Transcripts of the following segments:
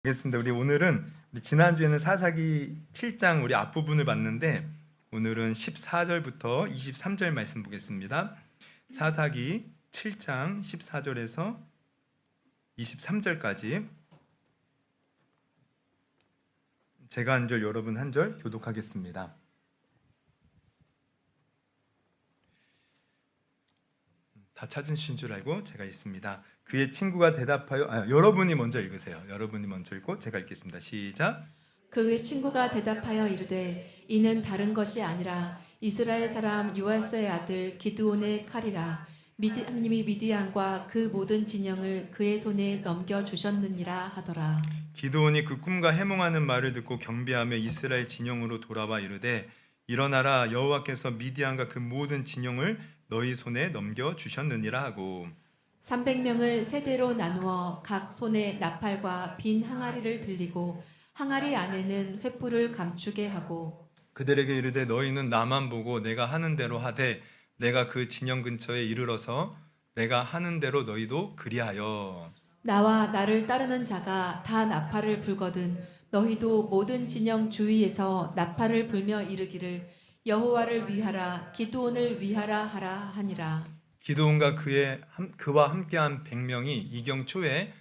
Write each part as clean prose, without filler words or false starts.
알겠습니다. 오늘은 지난주에는 사사기 7장 우리 앞부분을 봤는데 오늘은 14절부터 23절 말씀 보겠습니다. 사사기 7장 14절에서 23절까지 제가 한 절 여러분 한 절 교독하겠습니다. 다 찾으신 줄 알고 제가 읽습니다. 그의 친구가 대답하여 여러분이 먼저 읽으세요. 여러분이 먼저 읽고 제가 읽겠습니다. 시작. 그의 친구가 대답하여 이르되 이는 다른 것이 아니라 이스라엘 사람 요아스의 아들 기드온의 칼이라. 하나님이 미디안과 그 모든 진영을 그의 손에 넘겨 주셨느니라 하더라. 기드온이 그 꿈과 해몽하는 말을 듣고 경배하며 이스라엘 진영으로 돌아와 이르되 일어나라, 여호와께서 미디안과 그 모든 진영을 너희 손에 넘겨 주셨느니라 하고 300명을 세대로 나누어 각 손에 나팔과 빈 항아리를 들리고 항아리 안에는 횃불을 감추게 하고 그들에게 이르되 너희는 나만 보고 내가 하는 대로 하되 내가 그 진영 근처에 이르러서 내가 하는 대로 너희도 그리하여 나와 나를 따르는 자가 다 나팔을 불거든 너희도 모든 진영 주위에서 나팔을 불며 이르기를 여호와를 위하라 기드온을 위하라 하라 하니라. 기드온과 그와 함께한 100명이 이경 초에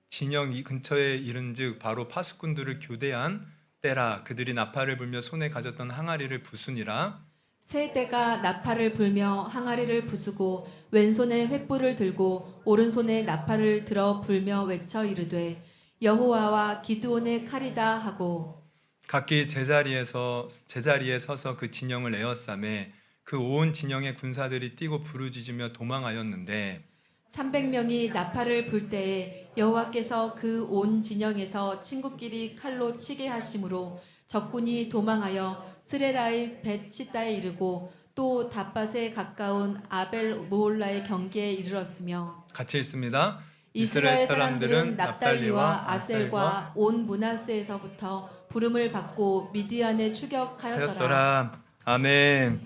진영 이 근처에 이른즉 바로 파수꾼들을 교대한 때라. 그들이 나팔을 불며 손에 가졌던 항아리를 부수니라. 세대가 나팔을 불며 항아리를 부수고 왼손에 횃불을 들고 오른손에 나팔을 들어 불며 외쳐 이르되 여호와와 기드온의 칼이다 하고 각기 제자리에 서서 그 진영을 에워싸매 그 온 진영의 군사들이 뛰고 부르짖으며 도망하였는데 300명이 나팔을 불 때에 여호와께서 그 온 진영에서 친구끼리 칼로 치게 하심으로 적군이 도망하여 스레라의 벳시다에 이르고 또 답밭에 가까운 아벨 모홀라의 경계에 이르렀으며 같이 읽습니다. 이스라엘 사람들은 납달리와 아셀과 온 므낫세에서부터 부름을 받고 미디안에 추격하였더라. 하였더라. 아멘.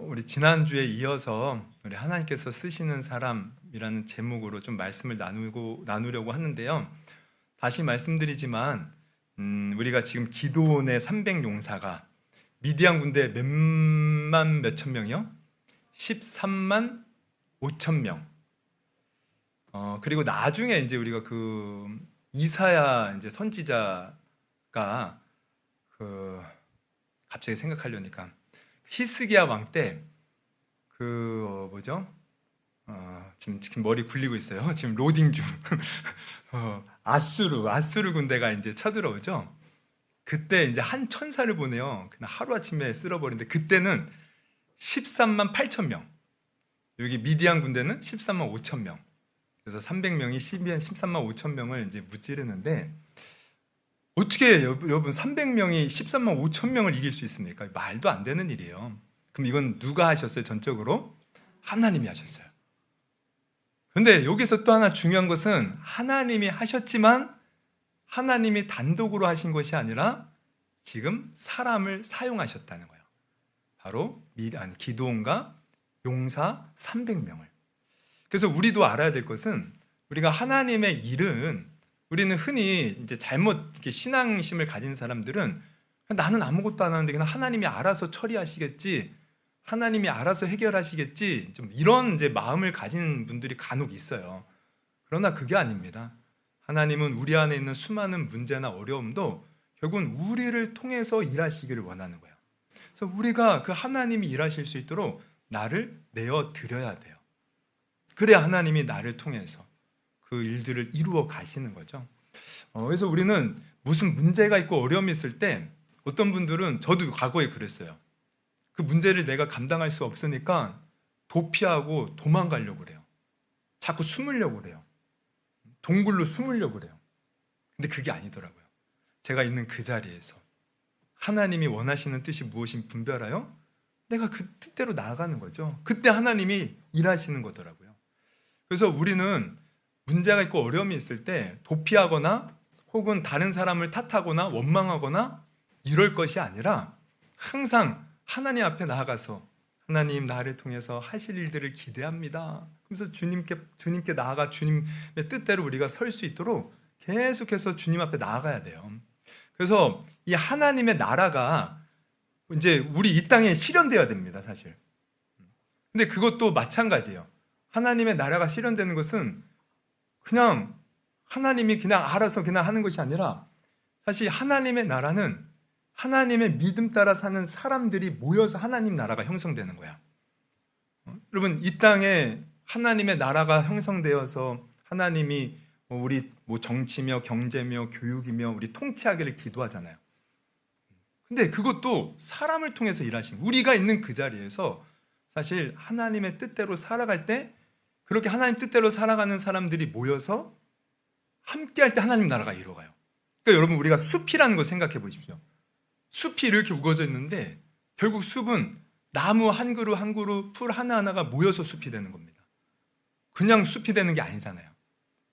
우리 지난주에 이어서 우리 하나님께서 쓰시는 사람이라는 제목으로 좀 말씀을 나누려고 하는데요. 다시 말씀드리지만 우리가 지금 기드온의 300용사가 미디안 군대 몇천 명이요? 13만 5천 명. 그리고 나중에 이제 우리가 그 이사야 이제 선지자가 갑자기 생각하려니까 히스기야 왕 때 뭐죠? 지금 머리 굴리고 있어요. 지금 로딩 중. 아수르 군대가 이제 쳐들어오죠. 그때 이제 한 천사를 보내요. 그냥 하루 아침에 쓸어버리는데 그때는 13만 8천 명. 여기 미디안 군대는 13만 5천 명. 그래서 300명이 13만 5천 명을 이제 무찌르는데 어떻게 여러분 300명이 13만 5천 명을 이길 수 있습니까? 말도 안 되는 일이에요. 그럼 이건 누가 하셨어요? 전적으로 하나님이 하셨어요. 근데 여기서 또 하나 중요한 것은 하나님이 하셨지만 하나님이 단독으로 하신 것이 아니라 지금 사람을 사용하셨다는 거예요. 바로 기드온과 용사 300명을. 그래서 우리도 알아야 될 것은 우리가 하나님의 일은 우리는 흔히 이제 잘못 이렇게 신앙심을 가진 사람들은 나는 아무것도 안 하는데 그냥 하나님이 알아서 처리하시겠지, 하나님이 알아서 해결하시겠지, 좀 이런 이제 마음을 가진 분들이 간혹 있어요. 그러나 그게 아닙니다. 하나님은 우리 안에 있는 수많은 문제나 어려움도 결국은 우리를 통해서 일하시기를 원하는 거예요. 그래서 우리가 그 하나님이 일하실 수 있도록 나를 내어 드려야 돼요. 그래야 하나님이 나를 통해서 그 일들을 이루어 가시는 거죠. 그래서 우리는 무슨 문제가 있고 어려움이 있을 때 어떤 분들은 저도 과거에 그랬어요. 그 문제를 내가 감당할 수 없으니까 도피하고 도망가려고 그래요. 자꾸 숨으려고 그래요. 동굴로 숨으려고 그래요. 근데 그게 아니더라고요. 제가 있는 그 자리에서 하나님이 원하시는 뜻이 무엇인 분별하여 내가 그 뜻대로 나아가는 거죠. 그때 하나님이 일하시는 거더라고요. 그래서 우리는 문제가 있고 어려움이 있을 때 도피하거나 혹은 다른 사람을 탓하거나 원망하거나 이럴 것이 아니라 항상 하나님 앞에 나아가서 하나님 나를 통해서 하실 일들을 기대합니다. 그래서 주님께 나아가 주님의 뜻대로 우리가 설 수 있도록 계속해서 주님 앞에 나아가야 돼요. 그래서 이 하나님의 나라가 이제 우리 이 땅에 실현되어야 됩니다, 사실. 근데 그것도 마찬가지예요. 하나님의 나라가 실현되는 것은 그냥 하나님이 그냥 알아서 그냥 하는 것이 아니라 사실 하나님의 나라는 하나님의 믿음 따라 사는 사람들이 모여서 하나님 나라가 형성되는 거야. 여러분, 이 땅에 하나님의 나라가 형성되어서 하나님이 우리 정치며 경제며 교육이며 우리 통치하기를 기도하잖아요. 근데 그것도 사람을 통해서 일하신, 우리가 있는 그 자리에서 사실 하나님의 뜻대로 살아갈 때, 그렇게 하나님 뜻대로 살아가는 사람들이 모여서 함께 할 때 하나님 나라가 이루어가요. 그러니까 여러분, 우리가 숲이라는 걸 생각해 보십시오. 숲이 이렇게 우거져 있는데 결국 숲은 나무 한 그루 한 그루, 풀 하나하나가 모여서 숲이 되는 겁니다. 그냥 숲이 되는 게 아니잖아요.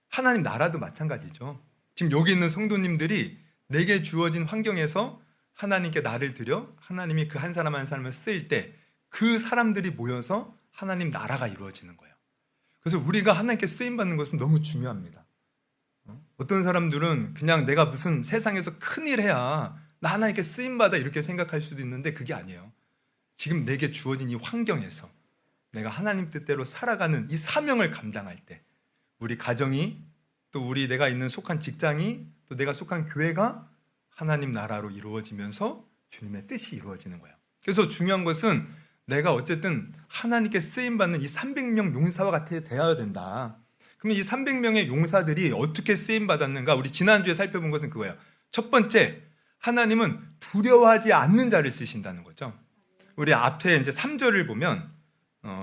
하나님 나라도 마찬가지죠. 지금 여기 있는 성도님들이 내게 주어진 환경에서 하나님께 나를 드려 하나님이 그 한 사람 한 사람을 쓰일 때 그 사람들이 모여서 하나님 나라가 이루어지는 거예요. 그래서 우리가 하나님께 쓰임받는 것은 너무 중요합니다. 어떤 사람들은 그냥 내가 무슨 세상에서 큰일 해야 나 하나님께 쓰임받아 이렇게 생각할 수도 있는데 그게 아니에요. 지금 내게 주어진 이 환경에서 내가 하나님 뜻대로 살아가는 이 사명을 감당할 때 우리 가정이, 또 우리 내가 있는 속한 직장이, 또 내가 속한 교회가 하나님 나라로 이루어지면서 주님의 뜻이 이루어지는 거예요. 그래서 중요한 것은 내가 어쨌든 하나님께 쓰임받는 이 300명 용사와 같이 되어야 된다. 그러면 이 300명의 용사들이 어떻게 쓰임받았는가? 우리 지난주에 살펴본 것은 그거예요. 첫 번째, 하나님은 두려워하지 않는 자를 쓰신다는 거죠. 우리 앞에 이제 3절을 보면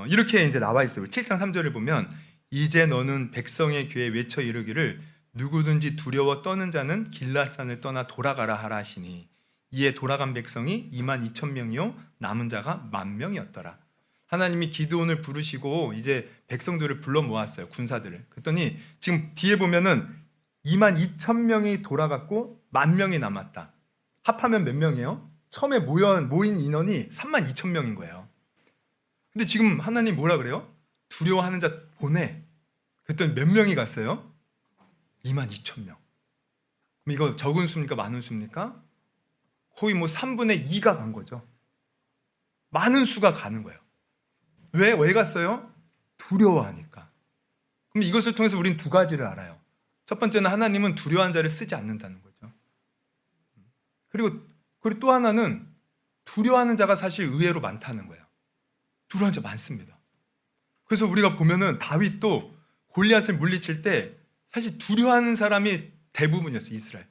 이렇게 이제 나와 있어요. 7장 3절을 보면 이제 너는 백성의 귀에 외쳐 이르기를 누구든지 두려워 떠는 자는 길앗산을 떠나 돌아가라 하라 하시니 이에 돌아간 백성이 22,000명이요 남은 자가 10,000명이었더라. 하나님이 기드온을 부르시고 이제 백성들을 불러 모았어요. 군사들을. 그랬더니 지금 뒤에 보면은 22,000명이 돌아갔고 10,000명이 남았다. 합하면 몇 명이에요? 처음에 모인 인원이 32,000명인 거예요. 근데 지금 하나님 뭐라 그래요? 두려워하는 자 보내. 그랬더니 몇 명이 갔어요? 22,000명. 그럼 이거 적은 수입니까? 많은 수입니까? 거의 3분의 2가 간 거죠. 많은 수가 가는 거예요. 왜 갔어요? 두려워하니까. 그럼 이것을 통해서 우리는 두 가지를 알아요. 첫 번째는 하나님은 두려워한 자를 쓰지 않는다는 거죠. 그리고 또 하나는 두려워하는 자가 사실 의외로 많다는 거예요. 두려워하는 자 많습니다. 그래서 우리가 보면은 다윗도 골리앗을 물리칠 때 사실 두려워하는 사람이 대부분이었어요. 이스라엘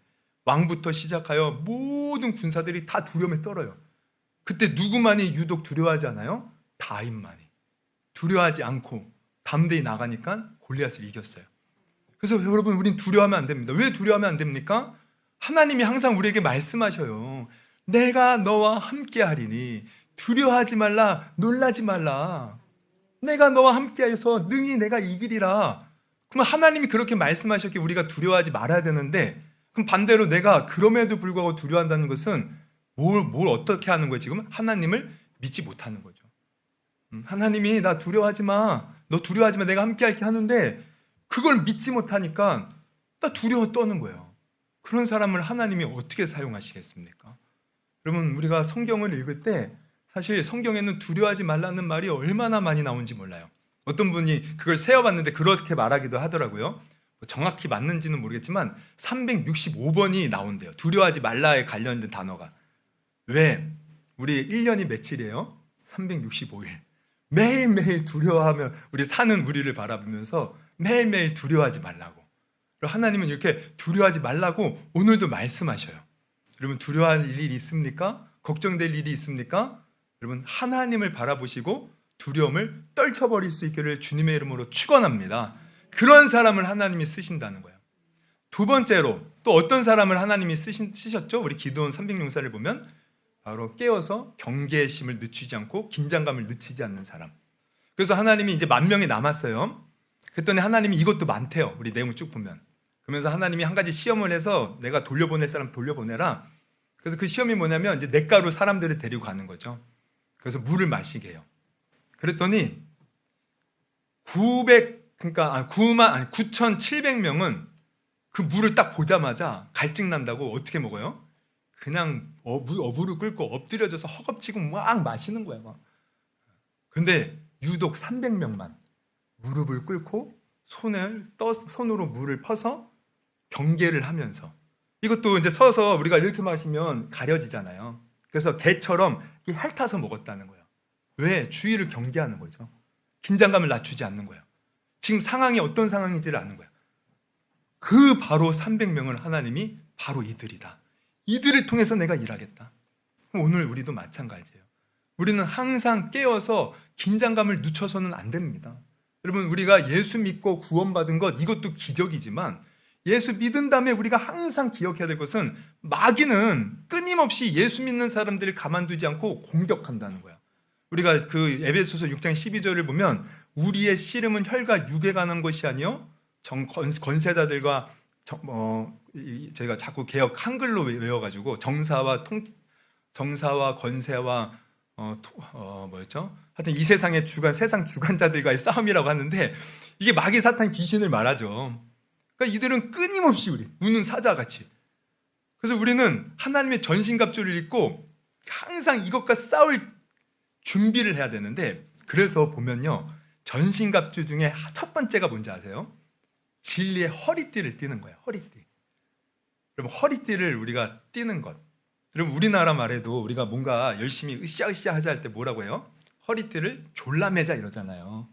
왕부터 시작하여 모든 군사들이 다 두려움에 떨어요. 그때 누구만이 유독 두려워하지 않아요? 다윗만이. 두려워하지 않고 담대히 나가니까 골리앗을 이겼어요. 그래서 여러분, 우린 두려워하면 안 됩니다. 왜 두려워하면 안 됩니까? 하나님이 항상 우리에게 말씀하셔요. 내가 너와 함께 하리니 두려워하지 말라, 놀라지 말라. 내가 너와 함께해서 능히 내가 이기리라. 그럼 하나님이 그렇게 말씀하셨기에 우리가 두려워하지 말아야 되는데, 그럼 반대로 내가 그럼에도 불구하고 두려워한다는 것은 뭘 어떻게 하는 거예요? 지금 하나님을 믿지 못하는 거죠. 하나님이 나 두려워하지 마, 너 두려워하지 마, 내가 함께할게 하는데 그걸 믿지 못하니까 나 두려워 떠는 거예요. 그런 사람을 하나님이 어떻게 사용하시겠습니까? 여러분, 우리가 성경을 읽을 때 사실 성경에는 두려워하지 말라는 말이 얼마나 많이 나오는지 몰라요. 어떤 분이 그걸 세어봤는데 그렇게 말하기도 하더라고요. 정확히 맞는지는 모르겠지만 365번이 나온대요. 두려워하지 말라에 관련된 단어가. 왜? 우리 1년이 며칠이에요? 365일. 매일매일 두려워하며 우리 사는 우리를 바라보면서 매일매일 두려워하지 말라고. 그리고 하나님은 이렇게 두려워하지 말라고 오늘도 말씀하셔요. 여러분, 두려워할 일이 있습니까? 걱정될 일이 있습니까? 여러분, 하나님을 바라보시고 두려움을 떨쳐버릴 수 있기를 주님의 이름으로 축원합니다. 그런 사람을 하나님이 쓰신다는 거예요. 두 번째로 또 어떤 사람을 하나님이 쓰셨죠? 우리 기드온 300용사를 보면 바로 깨어서 경계심을 늦추지 않고 긴장감을 늦추지 않는 사람. 그래서 하나님이 이제 10,000명이 남았어요. 그랬더니 하나님이 이것도 많대요. 우리 내용 쭉 보면. 그러면서 하나님이 한 가지 시험을 해서 내가 돌려보낼 사람 돌려보내라. 그래서 그 시험이 뭐냐면 이제 냇가로 사람들을 데리고 가는 거죠. 그래서 물을 마시게 해요. 그랬더니 9,700명은 그 물을 딱 보자마자 갈증 난다고 어떻게 먹어요? 그냥 어부를 끓고 엎드려져서 허겁지겁 막 마시는 거야. 막. 근데 유독 300명만 무릎을 꿇고 손으로 물을 퍼서 경계를 하면서, 이것도 이제 서서 우리가 이렇게 마시면 가려지잖아요. 그래서 개처럼 핥아서 먹었다는 거예요. 왜? 주의를 경계하는 거죠. 긴장감을 낮추지 않는 거예요. 지금 상황이 어떤 상황인지를 아는 거예요. 그 바로 300명을 하나님이 바로 이들이다. 이들을 통해서 내가 일하겠다. 오늘 우리도 마찬가지예요. 우리는 항상 깨어서 긴장감을 늦춰서는 안 됩니다. 여러분, 우리가 예수 믿고 구원받은 것, 이것도 기적이지만 예수 믿은 다음에 우리가 항상 기억해야 될 것은 마귀는 끊임없이 예수 믿는 사람들을 가만두지 않고 공격한다는 거야. 우리가 그 에베소서 6장 12절을 보면 우리의 씨름은 혈과 육에 관한 것이 아니요 권세자들과 제가 자꾸 개혁 한글로 외워가지고 정사와 권세와 뭐였죠? 하여튼 이 세상의 세상 주관자들과의 싸움이라고 하는데, 이게 마귀 사탄 귀신을 말하죠. 그러니까 이들은 끊임없이 우는 사자같이. 그래서 우리는 하나님의 전신갑주를 입고 항상 이것과 싸울 준비를 해야 되는데, 그래서 보면요, 전신갑주 중에 첫 번째가 뭔지 아세요? 진리의 허리띠를 띠는 거예요. 허리띠. 여러분, 허리띠를 우리가 띠는 것. 여러분, 우리나라 말에도 우리가 뭔가 열심히 으쌰으쌰 하자 할 때 뭐라고 해요? 허리띠를 졸라매자 이러잖아요.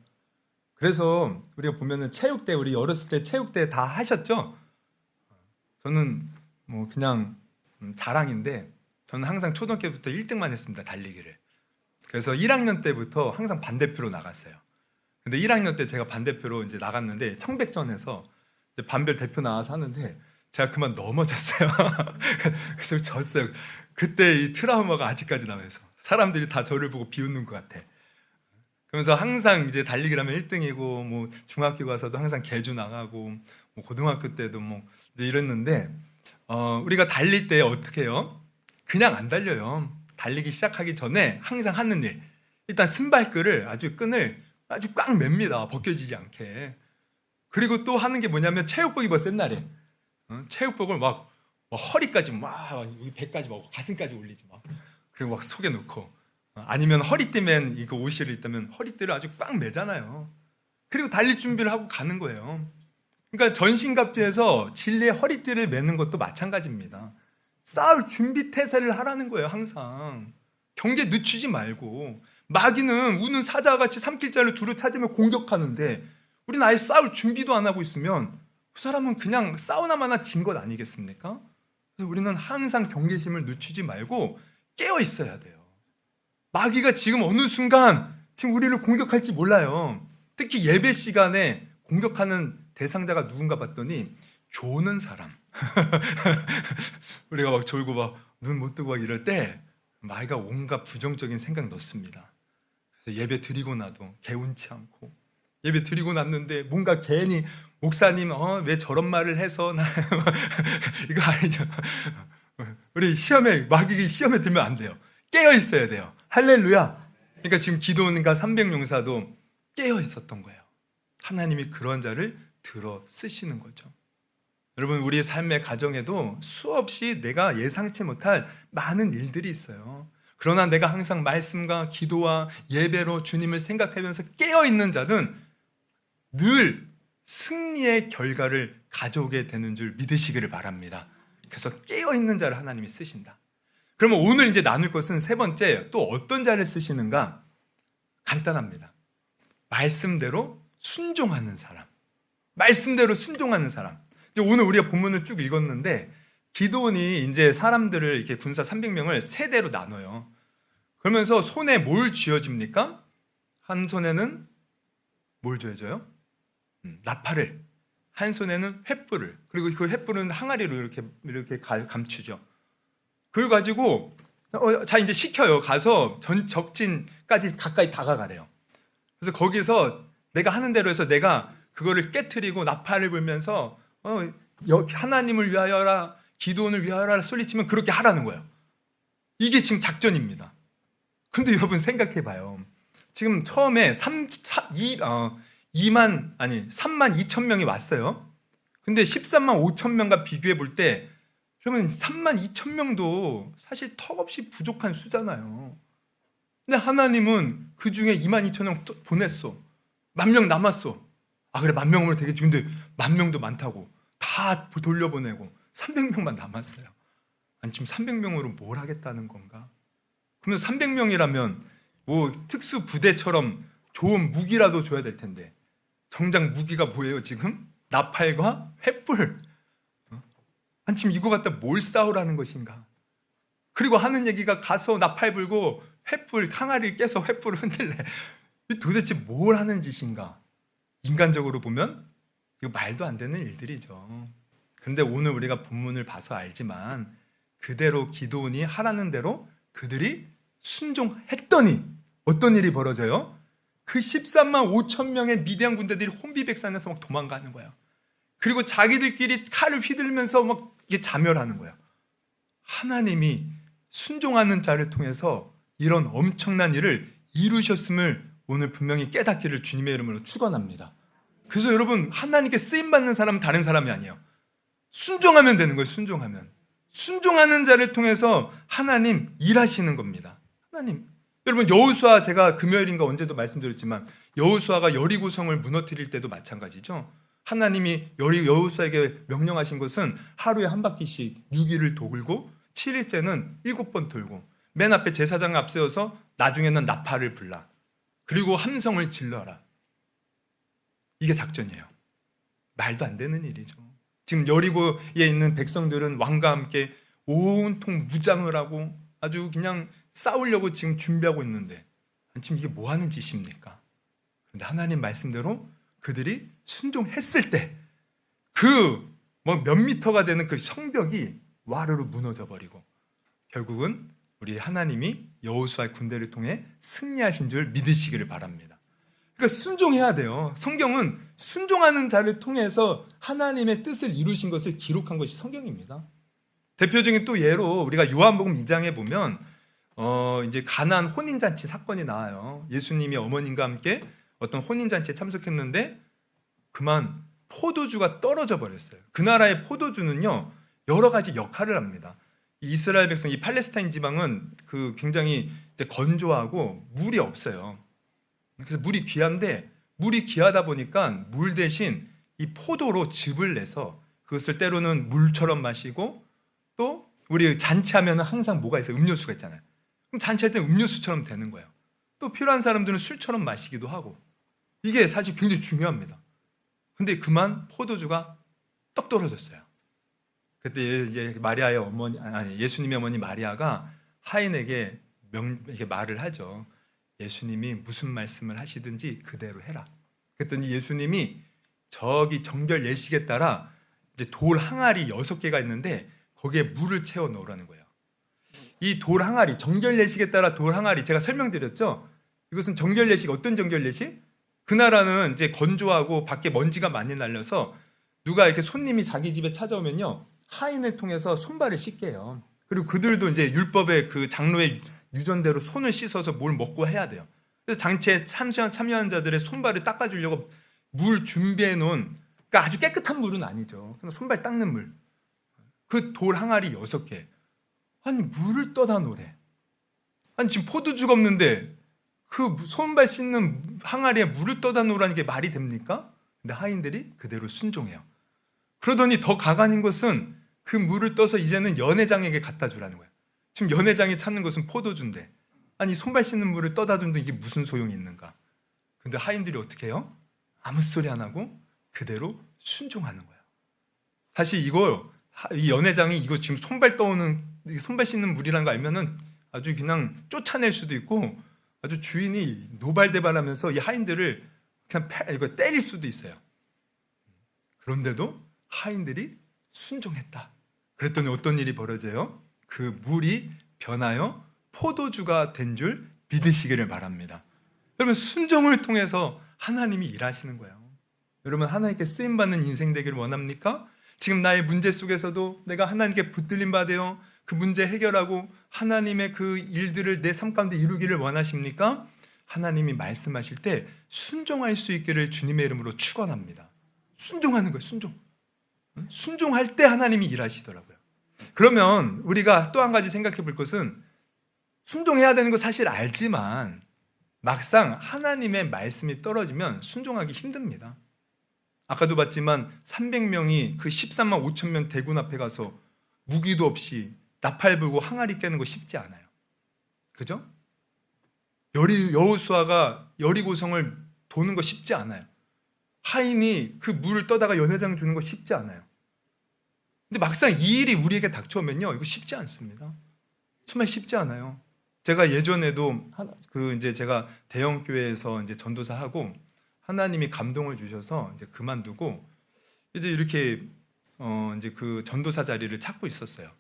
그래서 우리가 보면은 체육대, 우리 어렸을 때 체육대 다 하셨죠? 저는 뭐 그냥 자랑인데, 저는 항상 초등학교 때부터 1등만 했습니다. 달리기를. 그래서 1학년 때부터 항상 반대표로 나갔어요. 근데 1학년 때 제가 반대표로 이제 나갔는데 청백전에서 이제 반별 대표 나와서 하는데 제가 그만 넘어졌어요. 그래서 졌어요. 그때 이 트라우마가 아직까지 남아서 사람들이 다 저를 보고 비웃는 것 같아. 그러면서 항상 이제 달리기를 하면 1등이고, 뭐 중학교 가서도 항상 계주 나가고, 뭐 고등학교 때도 뭐 이제 이랬는데, 우리가 달릴 때 어떻게 해요? 그냥 안 달려요. 달리기 시작하기 전에 항상 하는 일, 일단 끈을 아주 꽉 맵니다. 벗겨지지 않게. 그리고 또 하는 게 뭐냐면 체육복 입었어요. 옛날에 체육복을 막 허리까지 막 여기 배까지 막 가슴까지 올리지 막, 그리고 막 속에 넣고, 아니면 허리띠면 이거 옷을 있다면 허리띠를 아주 꽉 매잖아요. 그리고 달릴 준비를 하고 가는 거예요. 그러니까 전신갑주에서 진리의 허리띠를 매는 것도 마찬가지입니다. 싸울 준비 태세를 하라는 거예요. 항상 경계 늦추지 말고. 마귀는 우는 사자같이 삼킬자를 두루 찾으며 공격하는데, 우리는 아예 싸울 준비도 안 하고 있으면 그 사람은 그냥 싸우나 마나 진 것 아니겠습니까? 그래서 우리는 항상 경계심을 늦추지 말고 깨어 있어야 돼요. 마귀가 지금 어느 순간 지금 우리를 공격할지 몰라요. 특히 예배 시간에 공격하는 대상자가 누군가 봤더니 조는 사람. 우리가 막 졸고 막 눈 못 뜨고 막 이럴 때 마귀가 온갖 부정적인 생각 넣습니다. 그래서 예배 드리고 나도 개운치 않고, 예배 드리고 났는데 뭔가 괜히 목사님 왜 저런 말을 해서 나 이거 아니죠. 우리 마귀가 시험에 들면 안 돼요. 깨어 있어야 돼요. 할렐루야. 그러니까 지금 기도원과 300용사도 깨어 있었던 거예요. 하나님이 그런 자를 들어 쓰시는 거죠. 여러분, 우리의 삶의 가정에도 수없이 내가 예상치 못할 많은 일들이 있어요. 그러나 내가 항상 말씀과 기도와 예배로 주님을 생각하면서 깨어있는 자는 늘 승리의 결과를 가져오게 되는 줄 믿으시기를 바랍니다. 그래서 깨어있는 자를 하나님이 쓰신다. 그러면 오늘 이제 나눌 것은 세 번째, 또 어떤 자를 쓰시는가? 간단합니다. 말씀대로 순종하는 사람. 말씀대로 순종하는 사람. 오늘 우리가 본문을 쭉 읽었는데, 기드온이 이제 사람들을 이렇게 군사 300명을 세대로 나눠요. 그러면서 손에 뭘 쥐어줍니까? 한 손에는 뭘 쥐어줘요? 나팔을. 한 손에는 횃불을. 그리고 그 횃불은 항아리로 이렇게 감추죠. 그걸 가지고 자 이제 시켜요. 가서 적진까지 가까이 다가가래요. 그래서 거기서 내가 하는 대로 해서 내가 그거를 깨트리고 나팔을 불면서 하나님을 위하여라, 기도원을 위하여라 소리치면 그렇게 하라는 거예요. 이게 지금 작전입니다. 근데 여러분 생각해 봐요. 지금 처음에 3만 2천 명이 왔어요. 근데 13만 5천 명과 비교해 볼 때 그러면 3만 2천 명도 사실 턱없이 부족한 수잖아요. 근데 하나님은 그 중에 2만 2천 명 보냈어. 10,000명 남았어. 아 그래 10,000명으로 되겠지. 근데 10,000명도 많다고 다 돌려보내고 300명만 남았어요. 아니 지금 300명으로 뭘 하겠다는 건가? 그러면 300명이라면 뭐 특수 부대처럼 좋은 무기라도 줘야 될 텐데 정작 무기가 뭐예요 지금? 나팔과 횃불. 아니 지금 이거 갖다 뭘 싸우라는 것인가? 그리고 하는 얘기가 가서 나팔 불고 횃불 항아리를 깨서 횃불을 흔들래. 도대체 뭘 하는 짓인가? 인간적으로 보면 이거 말도 안 되는 일들이죠. 그런데 오늘 우리가 본문을 봐서 알지만 그대로 기도원이 하라는 대로 그들이 순종했더니 어떤 일이 벌어져요? 그 13만 5천 명의 미디안 군대들이 혼비백산해서 막 도망가는 거예요. 그리고 자기들끼리 칼을 휘둘면서 막 이게 자멸하는 거예요. 하나님이 순종하는 자를 통해서 이런 엄청난 일을 이루셨음을 오늘 분명히 깨닫기를 주님의 이름으로 축원합니다. 그래서 여러분 하나님께 쓰임 받는 사람은 다른 사람이 아니에요. 순종하면 되는 거예요. 순종하는 자를 통해서 하나님 일하시는 겁니다. 하나님 여러분 여호수아 제가 금요일인가 언제도 말씀드렸지만 여호수아가 여리고성을 무너뜨릴 때도 마찬가지죠. 하나님이 여호수아에게 명령하신 것은 하루에 한 바퀴씩 6일을 돌고 7일째는 7번 돌고 맨 앞에 제사장을 앞세워서 나중에는 나팔을 불라. 그리고 함성을 질러라. 이게 작전이에요. 말도 안 되는 일이죠. 지금 여리고에 있는 백성들은 왕과 함께 온통 무장을 하고 아주 그냥 싸우려고 지금 준비하고 있는데 지금 이게 뭐 하는 짓입니까? 그런데 하나님 말씀대로 그들이 순종했을 때 그 뭐 몇 미터가 되는 그 성벽이 와르르 무너져 버리고 결국은 우리 하나님이 여호수아의 군대를 통해 승리하신 줄 믿으시기를 바랍니다. 그러니까 순종해야 돼요. 성경은 순종하는 자를 통해서 하나님의 뜻을 이루신 것을 기록한 것이 성경입니다. 대표적인 또 예로 우리가 요한복음 2장에 보면 이제 가나안 혼인잔치 사건이 나와요. 예수님이 어머님과 함께 어떤 혼인잔치에 참석했는데 그만 포도주가 떨어져 버렸어요. 그 나라의 포도주는요 여러 가지 역할을 합니다. 이 이스라엘 백성, 이 팔레스타인 지방은 그 굉장히 이제 건조하고 물이 없어요. 그래서 물이 귀한데 물이 귀하다 보니까 물 대신 이 포도로 즙을 내서 그것을 때로는 물처럼 마시고 또 우리 잔치하면 항상 뭐가 있어요? 음료수가 있잖아요. 그럼 잔치할 때 음료수처럼 되는 거예요. 또 필요한 사람들은 술처럼 마시기도 하고 이게 사실 굉장히 중요합니다. 근데 그만 포도주가 떡 떨어졌어요. 그때 이제 마리아의 어머니 아니 예수님의 어머니 마리아가 하인에게 이렇게 말을 하죠. 예수님이 무슨 말씀을 하시든지 그대로 해라. 그랬더니 예수님이 저기 정결 예식에 따라 이제 돌 항아리 6개가 있는데 거기에 물을 채워 넣으라는 거예요. 이 돌 항아리 정결 예식에 따라 돌 항아리 제가 설명드렸죠. 이것은 정결 예식 어떤 정결 예식? 그 나라는 이제 건조하고 밖에 먼지가 많이 날려서 누가 이렇게 손님이 자기 집에 찾아오면요 하인을 통해서 손발을 씻게 해요. 그리고 그들도 이제 율법의 그 장로의 유전대로 손을 씻어서 뭘 먹고 해야 돼요. 그래서 장치에 참여한 자들의 손발을 닦아주려고 물 준비해 놓은 그러니까 아주 깨끗한 물은 아니죠. 그냥 손발 닦는 물. 그 돌 항아리 6개. 아니 물을 떠다 놓으래. 아니 지금 포도주가 없는데 그 손발 씻는 항아리에 물을 떠다 놓으라는 게 말이 됩니까? 근데 하인들이 그대로 순종해요. 그러더니 더 가관인 것은 그 물을 떠서 이제는 연회장에게 갖다 주라는 거예요. 지금 연회장이 찾는 것은 포도주인데 아니 손발 씻는 물을 떠다 준데 이게 무슨 소용이 있는가? 근데 하인들이 어떻게 해요? 아무 소리 안 하고 그대로 순종하는 거예요. 사실 이 연회장이 이거 지금 손발 씻는 물이라는 거 알면은 아주 그냥 쫓아낼 수도 있고 아주 주인이 노발대발하면서 이 하인들을 그냥 이거 때릴 수도 있어요. 그런데도 하인들이 순종했다. 그랬더니 어떤 일이 벌어져요? 그 물이 변하여 포도주가 된 줄 믿으시기를 바랍니다. 여러분 순종을 통해서 하나님이 일하시는 거예요. 여러분 하나님께 쓰임받는 인생 되기를 원합니까? 지금 나의 문제 속에서도 내가 하나님께 붙들림 받아요. 그 문제 해결하고 하나님의 그 일들을 내 삶 가운데 이루기를 원하십니까? 하나님이 말씀하실 때 순종할 수 있기를 주님의 이름으로 축원합니다. 순종하는 거예요. 순종. 순종할 때 하나님이 일하시더라고요. 그러면 우리가 또 한 가지 생각해 볼 것은 순종해야 되는 거 사실 알지만 막상 하나님의 말씀이 떨어지면 순종하기 힘듭니다. 아까도 봤지만 300명이 그 13만 5천 명 대군 앞에 가서 무기도 없이 나팔 불고 항아리 깨는 거 쉽지 않아요. 그죠? 여호수아가 여리고성을 도는 거 쉽지 않아요. 하인이 그 물을 떠다가 연회장 주는 거 쉽지 않아요. 근데 막상 이 일이 우리에게 닥쳐오면요, 이거 쉽지 않습니다. 정말 쉽지 않아요. 제가 예전에도 제가 대형 교회에서 이제 전도사 하고 하나님이 감동을 주셔서 이제 그만두고 이제 이렇게 이제 그 전도사 자리를 찾고 있었어요.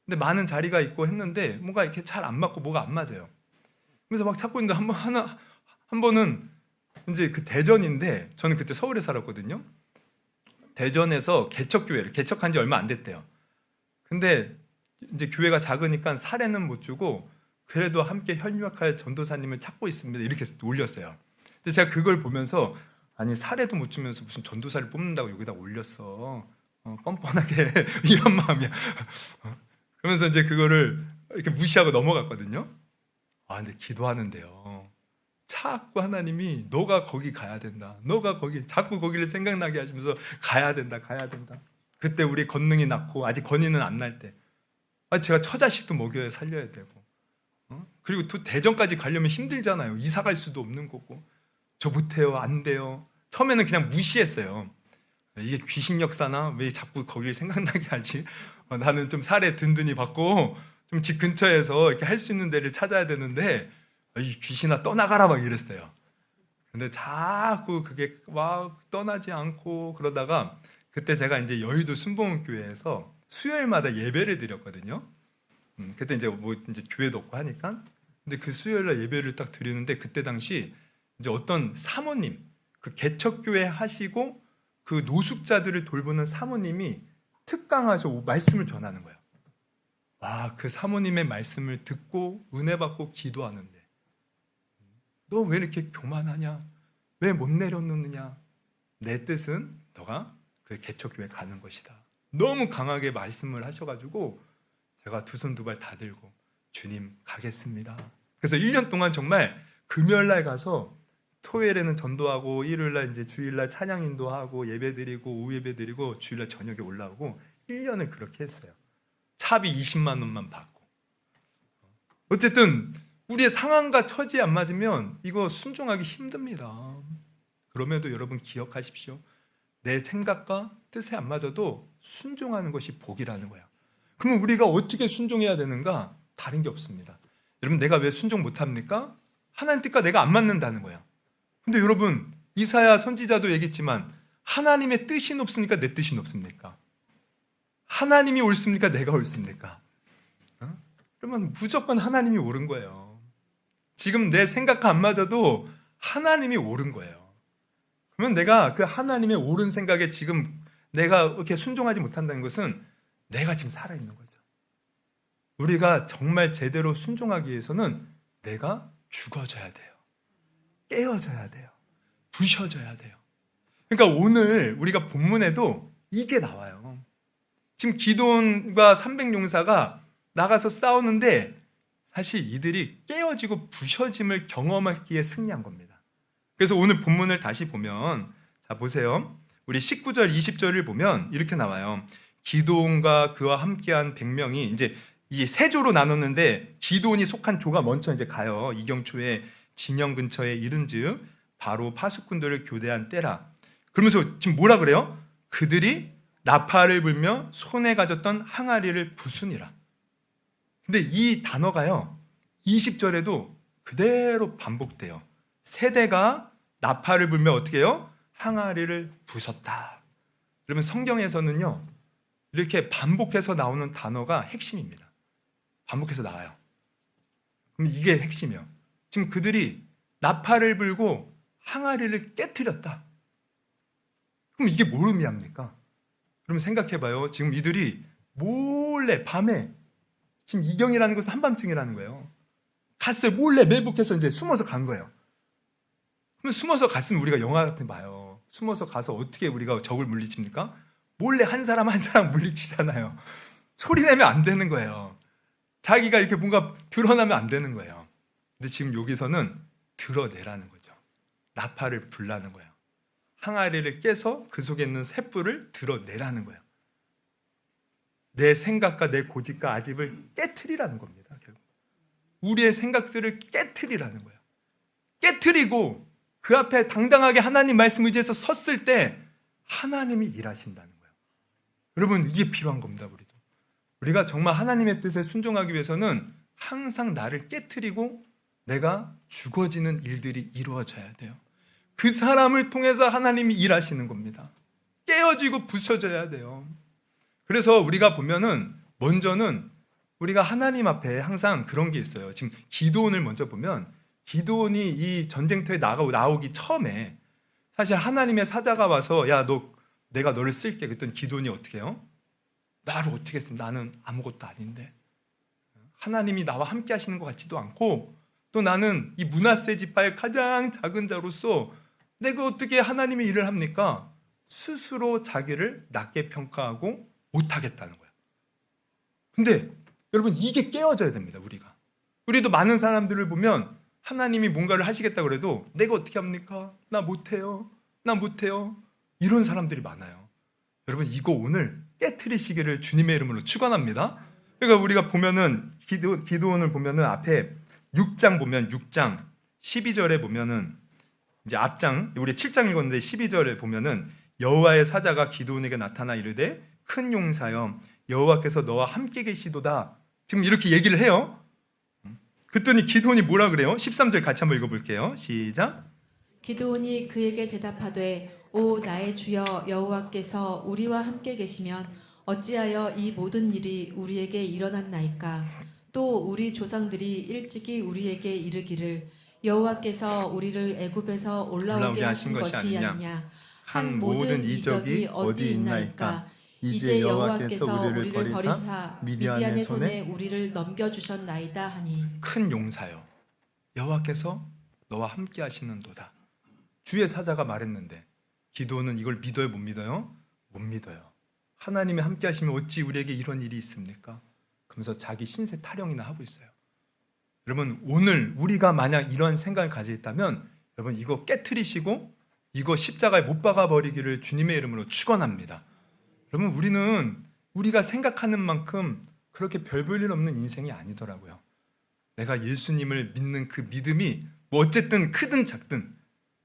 근데 많은 자리가 있고 했는데 뭔가 이렇게 잘 안 맞고 뭐가 안 맞아요. 그래서 막 찾고 있는데 한 번은 이제 그 대전인데 저는 그때 서울에 살았거든요. 대전에서 개척교회를 개척한 지 얼마 안 됐대요. 근데 이제 교회가 작으니까 사례는 못 주고 그래도 함께 협력할 전도사님을 찾고 있습니다. 이렇게 올렸어요. 근데 제가 그걸 보면서 아니 사례도 못 주면서 무슨 전도사를 뽑는다고 여기다 올렸어. 뻔뻔하게 이런 마음이야. 그러면서 이제 그거를 이렇게 무시하고 넘어갔거든요. 근데 기도하는데요. 자꾸 하나님이 너가 거기 가야 된다. 너가 거기 자꾸 거기를 생각나게 하시면서 가야 된다. 그때 우리 권능이 낳고 아직 건의는 안 날 때. 제가 처자식도 먹여야 살려야 되고. 그리고 또 대전까지 가려면 힘들잖아요. 이사 갈 수도 없는 거고. 저 못해요. 안 돼요. 처음에는 그냥 무시했어요. 이게 귀신 역사나 왜 자꾸 거기를 생각나게 하지? 나는 좀 사례 든든히 받고 좀 집 근처에서 이렇게 할 수 있는 데를 찾아야 되는데 이 귀신아 떠나가라 막 이랬어요. 근데 자꾸 그게 막 떠나지 않고 그러다가 그때 제가 이제 여의도 순복음교회에서 수요일마다 예배를 드렸거든요. 그때 이제 이제 교회도 없고 하니까. 근데 그 수요일날 예배를 딱 드리는데 그때 당시 이제 어떤 사모님, 그 개척교회 하시고 그 노숙자들을 돌보는 사모님이 특강하셔 말씀을 전하는 거예요. 그 사모님의 말씀을 듣고 은혜 받고 기도하는데 너 왜 이렇게 교만하냐? 왜 못 내려놓느냐? 내 뜻은 너가 그 개척교회 가는 것이다. 너무 강하게 말씀을 하셔가지고 제가 두 손 두 발 다 들고 주님 가겠습니다. 그래서 1년 동안 정말 금요일날 가서 토요일에는 전도하고 일요일날 이제 주일날 찬양 인도하고 예배드리고 오후 예배드리고 주일날 저녁에 올라오고 1년을 그렇게 했어요. 차비 20만 원만 받고. 어쨌든 우리의 상황과 처지에 안 맞으면 이거 순종하기 힘듭니다. 그럼에도 여러분 기억하십시오. 내 생각과 뜻에 안 맞아도 순종하는 것이 복이라는 거야. 그러면 우리가 어떻게 순종해야 되는가? 다른 게 없습니다. 여러분 내가 왜 순종 못합니까? 하나님 뜻과 내가 안 맞는다는 거야. 근데 여러분 이사야 선지자도 얘기했지만 하나님의 뜻이 높습니까? 내 뜻이 높습니까? 하나님이 옳습니까? 내가 옳습니까? 그러면 무조건 하나님이 옳은 거예요. 지금 내 생각과 안 맞아도 하나님이 옳은 거예요. 그러면 내가 그 하나님의 옳은 생각에 지금 내가 이렇게 순종하지 못한다는 것은 내가 지금 살아있는 거죠. 우리가 정말 제대로 순종하기 위해서는 내가 죽어져야 돼요. 깨어져야 돼요. 부셔져야 돼요. 그러니까 오늘 우리가 본문에도 이게 나와요. 지금 기드온과 300용사가 나가서 싸우는데 사실 이들이 깨어지고 부셔짐을 경험하기에 승리한 겁니다. 그래서 오늘 본문을 다시 보면 자 보세요. 우리 19절 20절을 보면 이렇게 나와요. 기드온과 그와 함께한 100명이 이제 이 세 조로 나눴는데 기드온이 속한 조가 먼저 이제 가요. 이경초에 진영 근처에 이른즉 바로 파수꾼들을 교대한 때라. 그러면서 지금 뭐라 그래요? 그들이 나팔을 불며 손에 가졌던 항아리를 부수니라. 근데 이 단어가요 20절에도 그대로 반복돼요. 세대가 나팔을 불며 어떻게 해요? 항아리를 부쉈다. 그러면 성경에서는요 이렇게 반복해서 나오는 단어가 핵심입니다. 반복해서 나와요. 그럼 이게 핵심이에요. 지금 그들이 나팔을 불고 항아리를 깨트렸다. 그럼 이게 뭘 의미합니까? 그러면 생각해봐요. 지금 이들이 몰래 밤에 지금 이경이라는 것은 한밤중이라는 거예요. 갔어요. 몰래 매복해서 이제 숨어서 간 거예요. 그러면 숨어서 갔으면 우리가 영화 같은 거 봐요. 숨어서 가서 어떻게 우리가 적을 물리칩니까? 몰래 한 사람 한 사람 물리치잖아요. 소리 내면 안 되는 거예요. 자기가 이렇게 뭔가 드러나면 안 되는 거예요. 근데 지금 여기서는 드러내라는 거죠. 나팔을 불라는 거예요. 항아리를 깨서 그 속에 있는 횃불을 드러내라는 거예요. 내 생각과 내 고집과 아집을 깨트리라는 겁니다. 결국 우리의 생각들을 깨트리라는 거예요. 깨트리고 그 앞에 당당하게 하나님 말씀 의지해서 섰을 때 하나님이 일하신다는 거예요. 여러분, 이게 필요한 겁니다. 우리가 정말 하나님의 뜻에 순종하기 위해서는 항상 나를 깨트리고 내가 죽어지는 일들이 이루어져야 돼요. 그 사람을 통해서 하나님이 일하시는 겁니다. 깨어지고 부서져야 돼요. 그래서 우리가 보면은 먼저는 우리가 하나님 앞에 항상 그런 게 있어요. 지금 기드온을 먼저 보면 기드온이 이 전쟁터에 나오기 처음에 사실 하나님의 사자가 와서 야, 내가 너를 쓸게. 그랬더니 기드온이 어떻게 해요? 나를 어떻게 했습니까? 나는 아무것도 아닌데. 하나님이 나와 함께 하시는 것 같지도 않고 또 나는 이 므낫세 지파의 가장 작은 자로서 내가 어떻게 하나님의 일을 합니까? 스스로 자기를 낮게 평가하고 못하겠다는 거예요. 근데 여러분, 이게 깨어져야 됩니다. 우리도 많은 사람들을 보면 하나님이 뭔가를 하시겠다 그래도 내가 어떻게 합니까? 나 못해요. 이런 사람들이 많아요. 여러분, 이거 오늘 깨트리시기를 주님의 이름으로 축원합니다. 그러니까 우리가 보면은 기드온을 보면은 앞에 6장 보면 6장 12절에 보면은 이제 앞장 우리 7장 읽었는데 12절에 보면은 여호와의 사자가 기드온에게 나타나 이르되 큰 용사여 여호와께서 너와 함께 계시도다. 지금 이렇게 얘기를 해요. 그랬더니 기드온이 뭐라 그래요? 13절 같이 한번 읽어볼게요. 시작. 기드온이 그에게 대답하되 오 나의 주여 여호와께서 우리와 함께 계시면 어찌하여 이 모든 일이 우리에게 일어났나이까? 또 우리 조상들이 일찍이 우리에게 이르기를 여호와께서 우리를 애굽에서 올라오게 하신 것이 아니냐? 한 모든 이적이 어디 있나이까? 이제 여호와께서 우리를 버리사 미디안의 손에 우리를 넘겨주셨나이다 하니. 큰 용사여 여호와께서 너와 함께 하시는도다. 주의 사자가 말했는데 기드온은 이걸 믿어요, 못 믿어요? 못 믿어요. 하나님이 함께 하시면 어찌 우리에게 이런 일이 있습니까? 그러면서 자기 신세 타령이나 하고 있어요. 여러분, 오늘 우리가 만약 이런 생각을 가지고 있다면 여러분, 이거 깨트리시고 이거 십자가에 못 박아 버리기를 주님의 이름으로 축원합니다. 여러분, 우리는 우리가 생각하는 만큼 그렇게 별 볼 일 없는 인생이 아니더라고요. 내가 예수님을 믿는 그 믿음이 뭐 어쨌든 크든 작든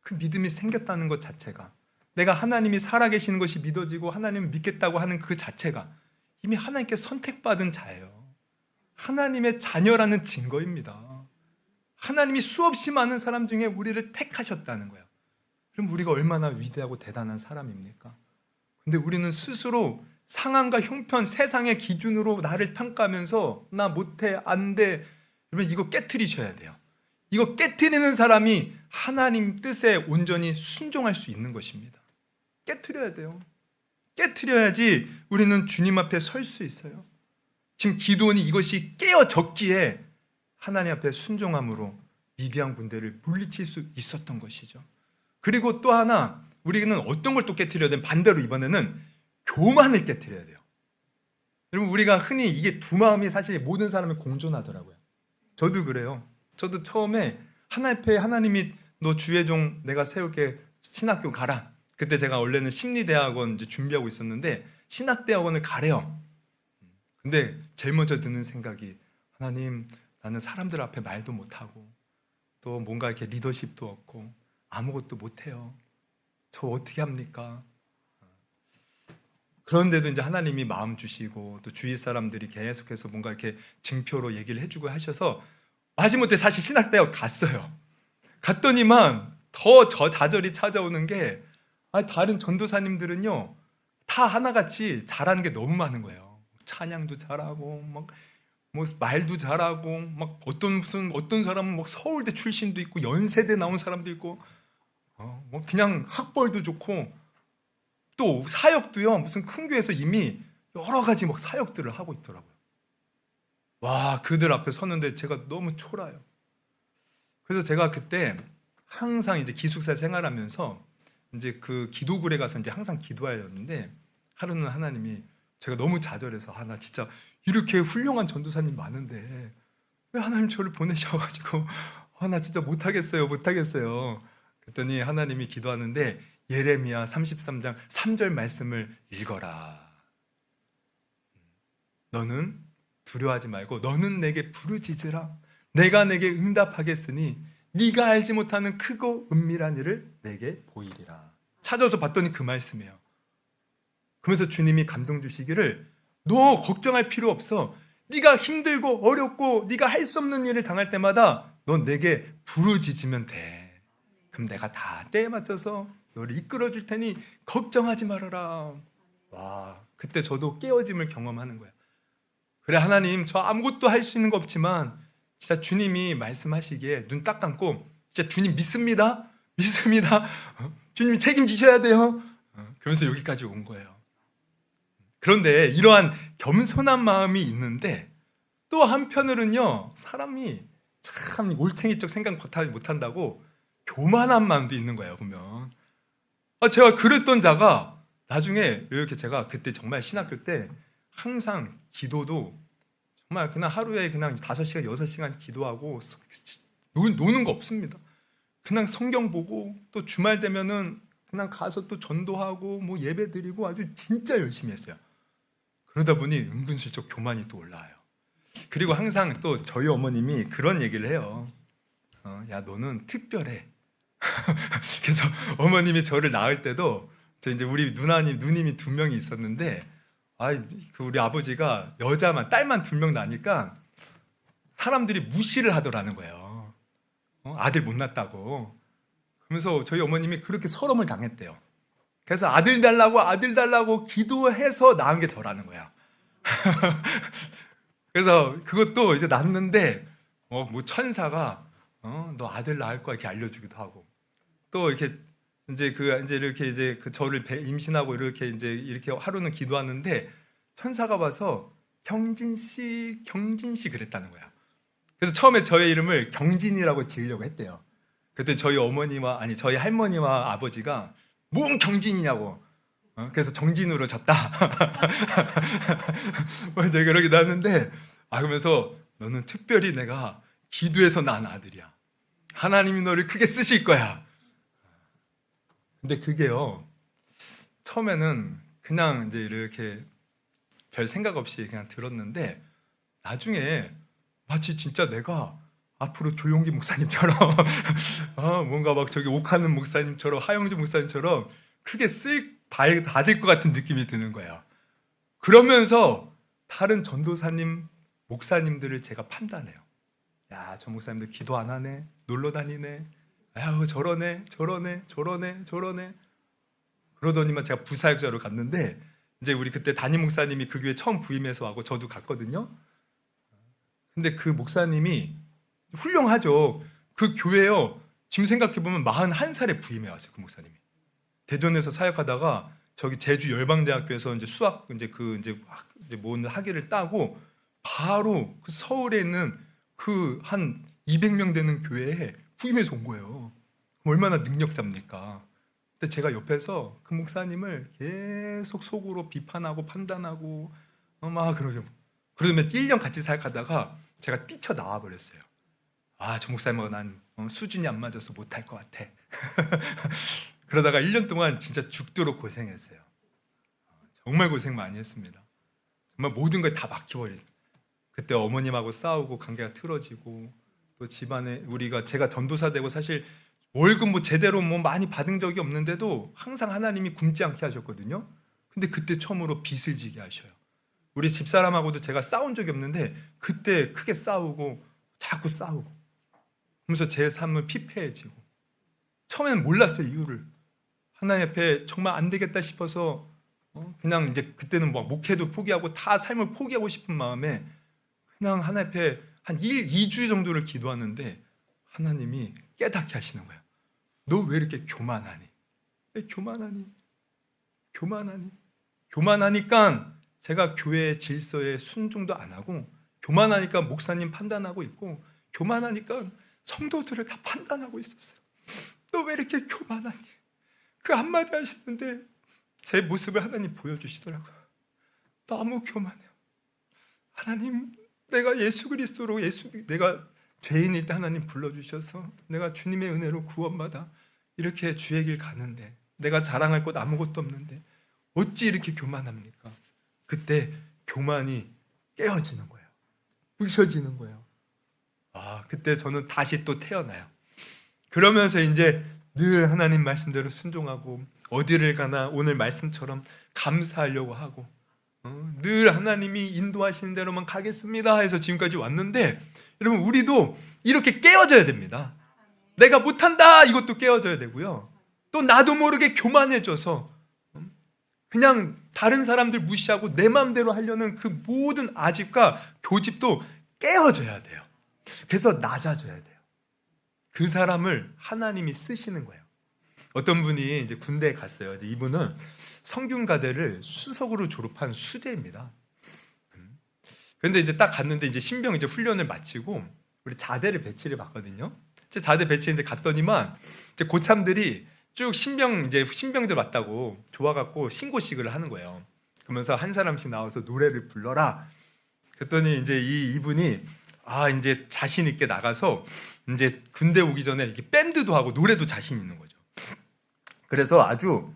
그 믿음이 생겼다는 것 자체가, 내가 하나님이 살아계시는 것이 믿어지고 하나님을 믿겠다고 하는 그 자체가 이미 하나님께 선택받은 자예요. 하나님의 자녀라는 증거입니다. 하나님이 수없이 많은 사람 중에 우리를 택하셨다는 거예요. 그럼 우리가 얼마나 위대하고 대단한 사람입니까? 근데 우리는 스스로 상황과 형편, 세상의 기준으로 나를 평가하면서 나 못해, 안 돼. 여러분, 이거 깨트리셔야 돼요. 이거 깨트리는 사람이 하나님 뜻에 온전히 순종할 수 있는 것입니다. 깨트려야 돼요. 깨트려야지 우리는 주님 앞에 설 수 있어요. 지금 기드온이 이것이 깨어졌기에 하나님 앞에 순종함으로 미디안 군대를 물리칠 수 있었던 것이죠. 그리고 또 하나, 우리는 어떤 걸 또 깨트려야 되면 반대로 이번에는 교만을 깨트려야 돼요. 여러분, 우리가 흔히 이게 두 마음이 사실 모든 사람이 공존하더라고요. 저도 그래요. 저도 처음에 하나님 앞에 하나님이 너 주의 종 내가 세울게, 신학교 가라. 그때 제가 원래는 심리대학원 이제 준비하고 있었는데 신학대학원을 가래요. 근데 제일 먼저 드는 생각이, 하나님, 나는 사람들 앞에 말도 못하고 또 뭔가 이렇게 리더십도 없고 아무것도 못해요. 저 어떻게 합니까? 그런데도 이제 하나님이 마음 주시고 또 주위 사람들이 계속해서 뭔가 이렇게 증표로 얘기를 해주고 하셔서 마지못해 사실 신학대학 갔어요. 갔더니만 더 저 좌절이 찾아오는 게, 다른 전도사님들은요 다 하나같이 잘하는 게 너무 많은 거예요. 찬양도 잘하고 막 뭐 말도 잘하고 막 어떤 사람은 막 서울대 출신도 있고 연세대 나온 사람도 있고 뭐 그냥 학벌도 좋고 또 사역도요 무슨 큰 교회에서 이미 여러 가지 막 사역들을 하고 있더라고요. 와, 그들 앞에 섰는데 제가 너무 초라해요. 그래서 제가 그때 항상 이제 기숙사 생활하면서 이제 그 기도굴에 가서 이제 항상 기도하였는데, 하루는 하나님이 제가 너무 좌절해서 나 진짜 이렇게 훌륭한 전도사님 많은데 왜 하나님 저를 보내셔가지고 나 진짜 못하겠어요. 그랬더니 하나님이 기도하는데 예레미야 33장 3절 말씀을 읽어라. 너는 두려워하지 말고 너는 내게 부르짖으라. 내가 내게 응답하겠으니 네가 알지 못하는 크고 은밀한 일을 내게 보이리라. 찾아서 봤더니 그 말씀이에요. 그러면서 주님이 감동 주시기를 너 걱정할 필요 없어. 네가 힘들고 어렵고 네가 할 수 없는 일을 당할 때마다 넌 내게 부르짖으면 돼. 그럼 내가 다 때에 맞춰서 너를 이끌어 줄 테니 걱정하지 말아라. 와, 그때 저도 깨어짐을 경험하는 거예요. 그래 하나님 저 아무것도 할 수 있는 거 없지만 진짜 주님이 말씀하시기에 눈 딱 감고 진짜 주님 믿습니다. 주님이 책임지셔야 돼요. 그러면서 여기까지 온 거예요. 그런데 이러한 겸손한 마음이 있는데 또 한편으로는요 사람이 참 올챙이적 생각 못한다고 교만한 마음도 있는 거예요. 보면 제가 그랬던 자가 나중에 이렇게 제가 그때 정말 신학교 때 항상 기도도 정말 그냥 하루에 그냥 5시간 6시간 기도하고 노는 거 없습니다. 그냥 성경 보고 또 주말 되면은 그냥 가서 또 전도하고 뭐 예배 드리고 아주 진짜 열심히 했어요. 그러다 보니 은근슬쩍 교만이 또 올라와요. 그리고 항상 또 저희 어머님이 그런 얘기를 해요. 야 너는 특별해. 그래서 어머님이 저를 낳을 때도 이제 우리 누님이 2명이 있었는데 그 우리 아버지가 딸만 2명 나니까 사람들이 무시를 하더라는 거예요. 아들 못 낳았다고. 그러면서 저희 어머님이 그렇게 서름을 당했대요. 그래서 아들 달라고 기도해서 낳은 게 저라는 거야. 그래서 그것도 이제 낳는데 뭐 천사가 너 아들 낳을 거야 이렇게 알려주기도 하고 또 이렇게 이제 이렇게 저를 임신하고 이렇게 하루는 기도하는데 천사가 와서 경진 씨 그랬다는 거야. 그래서 처음에 저의 이름을 경진이라고 지으려고 했대요. 그때 저희 할머니와 아버지가 뭔 경진이냐고. 그래서 정진으로 졌다. 이제 그러기도 하는데 그러면서 너는 특별히 내가 기도해서 낳은 아들이야. 하나님이 너를 크게 쓰실 거야. 근데 그게요 처음에는 그냥 이제 이렇게 별 생각 없이 그냥 들었는데 나중에 마치 진짜 내가 앞으로 조용기 목사님처럼 뭔가 막 저기 옥하는 목사님처럼 하영주 목사님처럼 크게 받을 것 같은 느낌이 드는 거예요. 그러면서 다른 전도사님 목사님들을 제가 판단해요. 야, 저 목사님들 기도 안 하네, 놀러 다니네, 저러네. 그러더니만 제가 부사역자로 갔는데 이제 우리 그때 담임 목사님이 그 교회 처음 부임해서 하고 저도 갔거든요. 근데 그 목사님이 훌륭하죠. 그 교회요. 지금 생각해 보면 41살에 부임해 왔어요. 그 목사님이 대전에서 사역하다가 저기 제주 열방대학교에서 이제 수학 뭔 학위를 따고 바로 그 서울에 있는 그 한 200명 되는 교회에 부임해서 온 거예요. 얼마나 능력자입니까? 근데 제가 옆에서 그 목사님을 계속 속으로 비판하고 판단하고 막 그러면 1년 같이 사역하다가 제가 뛰쳐나와 버렸어요. 저 목사님하고 난 수준이 안 맞아서 못할 것 같아. 그러다가 1년 동안 진짜 죽도록 고생했어요. 정말 고생 많이 했습니다. 정말 모든 걸 다 막혀버린. 그때 어머님하고 싸우고 관계가 틀어지고 또 집안에 제가 전도사 되고 사실 월급 제대로 많이 받은 적이 없는데도 항상 하나님이 굶지 않게 하셨거든요. 근데 그때 처음으로 빚을 지게 하셔요. 우리 집사람하고도 제가 싸운 적이 없는데 그때 크게 싸우고 자꾸 싸우고 그러면서 제 삶은 피폐해지고 처음에는 몰랐어요. 이유를. 하나님 앞에 정말 안 되겠다 싶어서 그냥 이제 그때는 목회도 포기하고 다 삶을 포기하고 싶은 마음에 그냥 하나님 앞에 한 2주 정도를 기도하는데 하나님이 깨닫게 하시는 거예요. 너 왜 이렇게 교만하니? 왜 교만하니? 교만하니까 제가 교회 질서에 순종도 안 하고 교만하니까 목사님 판단하고 있고 교만하니까 성도들을 다 판단하고 있었어요. 너 왜 이렇게 교만하니? 그 한마디 하시는데 제 모습을 하나님 보여주시더라고요. 너무 교만해요. 하나님, 내가 예수 그리스도로 내가 죄인일 때 하나님 불러주셔서 내가 주님의 은혜로 구원받아 이렇게 주의 길 가는데 내가 자랑할 것 아무것도 없는데 어찌 이렇게 교만합니까? 그때 교만이 깨어지는 거예요. 부셔지는 거예요. 그때 저는 다시 또 태어나요. 그러면서 이제 늘 하나님 말씀대로 순종하고 어디를 가나 오늘 말씀처럼 감사하려고 하고 늘 하나님이 인도하시는 대로만 가겠습니다 해서 지금까지 왔는데, 여러분 우리도 이렇게 깨어져야 됩니다. 내가 못한다 이것도 깨어져야 되고요. 또 나도 모르게 교만해져서 그냥 다른 사람들 무시하고 내 마음대로 하려는 그 모든 아집과 교집도 깨어져야 돼요. 그래서 낮아져야 돼요. 그 사람을 하나님이 쓰시는 거예요. 어떤 분이 이제 군대에 갔어요. 이분은 성균관대를 수석으로 졸업한 수재입니다. 그런데 이제 딱 갔는데 이제 신병 이제 훈련을 마치고 우리 자대를 배치를 받거든요. 이제 자대 배치 이제 갔더니만 이제 고참들이 쭉 신병들 왔다고 좋아갖고 신고식을 하는 거예요. 그러면서 한 사람씩 나와서 노래를 불러라. 그랬더니 이제 이분이 이제 자신 있게 나가서 이제 군대 오기 전에 이렇게 밴드도 하고 노래도 자신 있는 거죠. 그래서 아주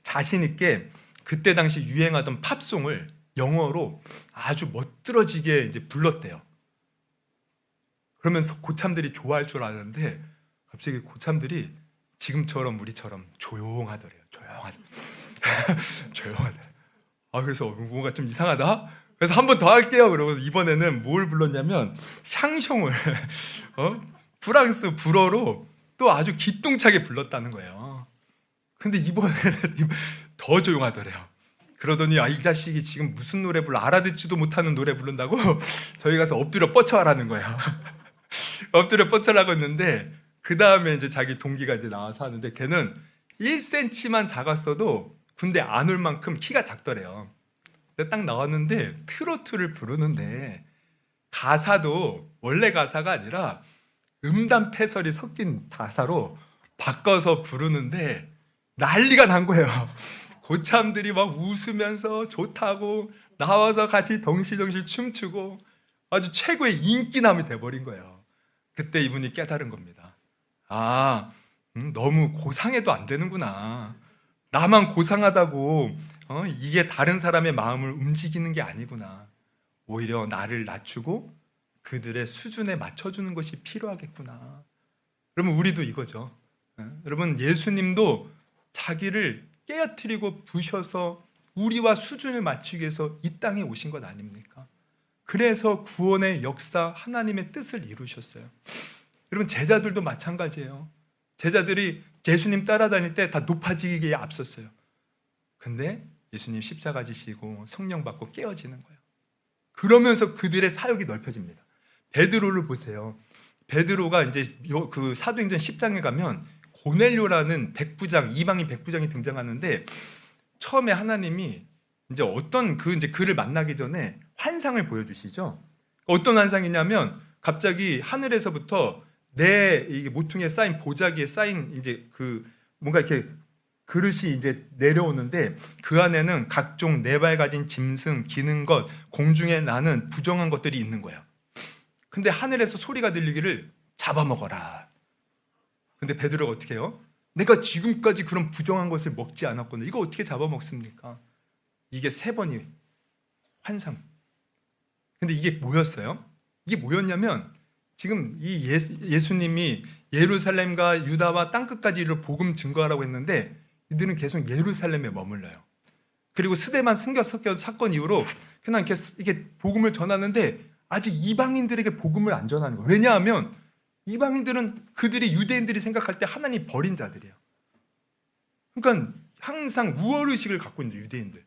자신 있게 그때 당시 유행하던 팝송을 영어로 아주 멋들어지게 이제 불렀대요. 그러면서 고참들이 좋아할 줄 아는데 갑자기 고참들이 지금처럼 우리처럼 조용하더래요. 조용하더래요. 그래서 뭔가 좀 이상하다. 그래서 한 번 더 할게요. 그러고 이번에는 뭘 불렀냐면 샹숑을 프랑스 불어로 또 아주 기똥차게 불렀다는 거예요. 근데 이번에는 더 조용하더래요. 그러더니 이 자식이 지금 무슨 노래 불러 알아듣지도 못하는 노래 부른다고 저희 가서 엎드려 뻗쳐하라는 거예요. 엎드려 뻗쳐라고 했는데 그 다음에 이제 자기 동기가 이제 나와서 하는데 걔는 1cm만 작았어도 군대 안 올 만큼 키가 작더래요. 근데 딱 나왔는데 트로트를 부르는데 가사도 원래 가사가 아니라 음담 패설이 섞인 가사로 바꿔서 부르는데 난리가 난 거예요. 고참들이 막 웃으면서 좋다고 나와서 같이 덩실덩실 춤추고 아주 최고의 인기남이 돼버린 거예요. 그때 이분이 깨달은 겁니다. 너무 고상해도 안 되는구나. 나만 고상하다고 이게 다른 사람의 마음을 움직이는 게 아니구나. 오히려 나를 낮추고 그들의 수준에 맞춰주는 것이 필요하겠구나. 여러분 우리도 이거죠. 여러분 예수님도 자기를 깨어뜨리고 부셔서 우리와 수준을 맞추기 위해서 이 땅에 오신 것 아닙니까? 그래서 구원의 역사 하나님의 뜻을 이루셨어요. 여러분 제자들도 마찬가지예요. 제자들이 예수님 따라다닐 때 다 높아지기에 앞섰어요. 근데 예수님 십자가 지시고 성령 받고 깨어지는 거예요. 그러면서 그들의 사역이 넓혀집니다. 베드로를 보세요. 베드로가 이제 그 사도행전 10장에 가면 고넬료라는 백부장, 이방인 백부장이 등장하는데 처음에 하나님이 이제 어떤 이제 그를 만나기 전에 환상을 보여주시죠. 어떤 환상이냐면 갑자기 하늘에서부터 이게 모퉁이에 쌓인 보자기에 쌓인 이제 뭔가 이렇게 그릇이 이제 내려오는데 그 안에는 각종 네 발 가진 짐승, 기는 것, 공중에 나는 부정한 것들이 있는 거예요. 근데 하늘에서 소리가 들리기를 잡아먹어라. 근데 베드로가 어떻게 해요? 내가 지금까지 그런 부정한 것을 먹지 않았거든요. 이거 어떻게 잡아먹습니까? 이게 3번이 환상. 근데 이게 뭐였어요? 이게 뭐였냐면 지금 이 예수님이 예루살렘과 유다와 땅끝까지 이를 복음 증거하라고 했는데 이들은 계속 예루살렘에 머물러요. 그리고 스데반 승격 사건 이후로 그냥 이렇게 복음을 전하는데 아직 이방인들에게 복음을 안 전하는 거예요. 왜냐하면 이방인들은 그들이 유대인들이 생각할 때 하나님 버린 자들이에요. 그러니까 항상 우월의식을 갖고 있는 유대인들.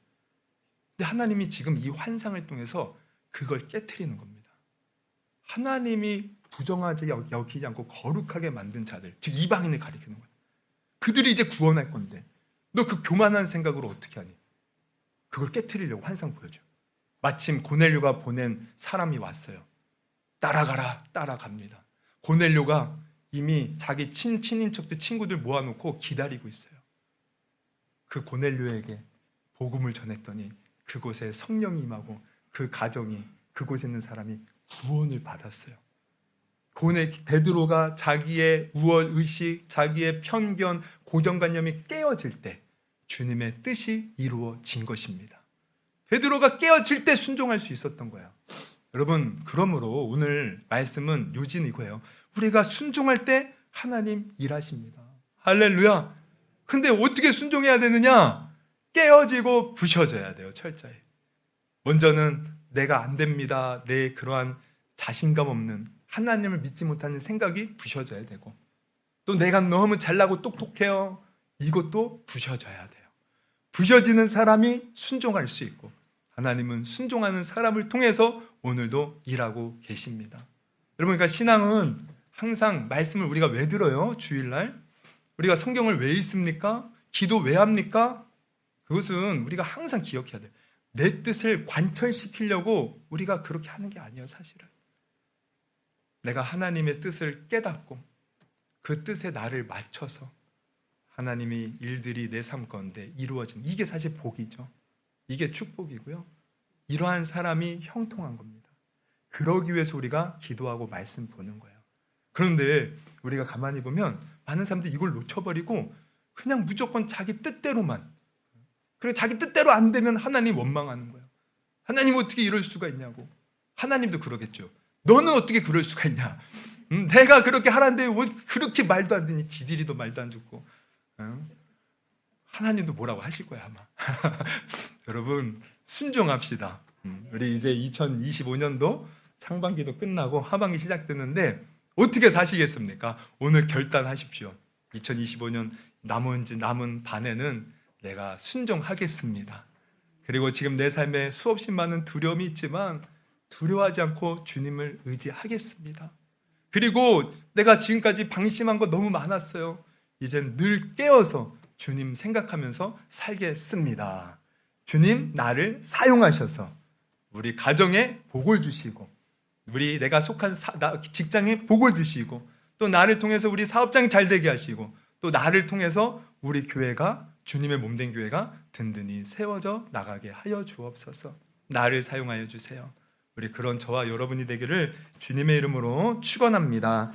근데 하나님이 지금 이 환상을 통해서 그걸 깨트리는 겁니다. 하나님이 부정하지 여기지 않고 거룩하게 만든 자들, 즉 이방인을 가리키는 거예요. 그들이 이제 구원할 건데 너 그 교만한 생각으로 어떻게 하니? 그걸 깨트리려고 환상 보여줘요. 마침 고넬료가 보낸 사람이 왔어요. 따라가라. 따라갑니다. 고넬료가 이미 자기 친인척들 친구들 모아놓고 기다리고 있어요. 그 고넬료에게 복음을 전했더니 그곳에 성령이 임하고 그 가정이, 그곳에 있는 사람이 구원을 받았어요. 베드로가 자기의 우월 의식, 자기의 편견, 고정관념이 깨어질 때 주님의 뜻이 이루어진 것입니다. 베드로가 깨어질 때 순종할 수 있었던 거예요. 여러분, 그러므로 오늘 말씀은 요지는 이거예요. 우리가 순종할 때 하나님 일하십니다. 할렐루야. 근데 어떻게 순종해야 되느냐? 깨어지고 부셔져야 돼요. 철저히. 먼저는 내가 안 됩니다. 내 그러한 자신감 없는, 하나님을 믿지 못하는 생각이 부셔져야 되고, 또 내가 너무 잘나고 똑똑해요. 이것도 부셔져야 돼요. 부셔지는 사람이 순종할 수 있고, 하나님은 순종하는 사람을 통해서 오늘도 일하고 계십니다. 여러분, 그러니까 신앙은 항상 말씀을 우리가 왜 들어요? 주일날 우리가 성경을 왜 읽습니까? 기도 왜 합니까? 그것은 우리가 항상 기억해야 돼요. 내 뜻을 관철시키려고 우리가 그렇게 하는 게 아니에요. 사실은 내가 하나님의 뜻을 깨닫고 그 뜻에 나를 맞춰서 하나님이 일들이 내 삶 가운데 이루어진, 이게 사실 복이죠. 이게 축복이고요. 이러한 사람이 형통한 겁니다. 그러기 위해서 우리가 기도하고 말씀 보는 거예요. 그런데 우리가 가만히 보면 많은 사람들이 이걸 놓쳐버리고 그냥 무조건 자기 뜻대로만, 그리고 자기 뜻대로 안 되면 하나님 원망하는 거예요. 하나님 어떻게 이럴 수가 있냐고. 하나님도 그러겠죠. 너는 어떻게 그럴 수가 있냐. 내가 그렇게 하라는데 왜 그렇게 말도 안 되니. 지들이도 말도 안 듣고. 하나님도 뭐라고 하실 거야 아마. 여러분, 순종합시다. 우리 이제 2025년도 상반기도 끝나고 하반기 시작됐는데 어떻게 사시겠습니까? 오늘 결단하십시오. 2025년 남은 반에는 내가 순종하겠습니다. 그리고 지금 내 삶에 수없이 많은 두려움이 있지만 두려워하지 않고 주님을 의지하겠습니다. 그리고 내가 지금까지 방심한 거 너무 많았어요. 이젠 늘 깨어서 주님 생각하면서 살겠습니다. 주님 나를 사용하셔서 우리 가정에 복을 주시고, 우리 내가 속한 직장에 복을 주시고, 또 나를 통해서 우리 사업장 잘 되게 하시고, 또 나를 통해서 우리 교회가, 주님의 몸된 교회가 든든히 세워져 나가게 하여 주옵소서. 나를 사용하여 주세요. 우리 그런 저와 여러분이 되기를 주님의 이름으로 축원합니다.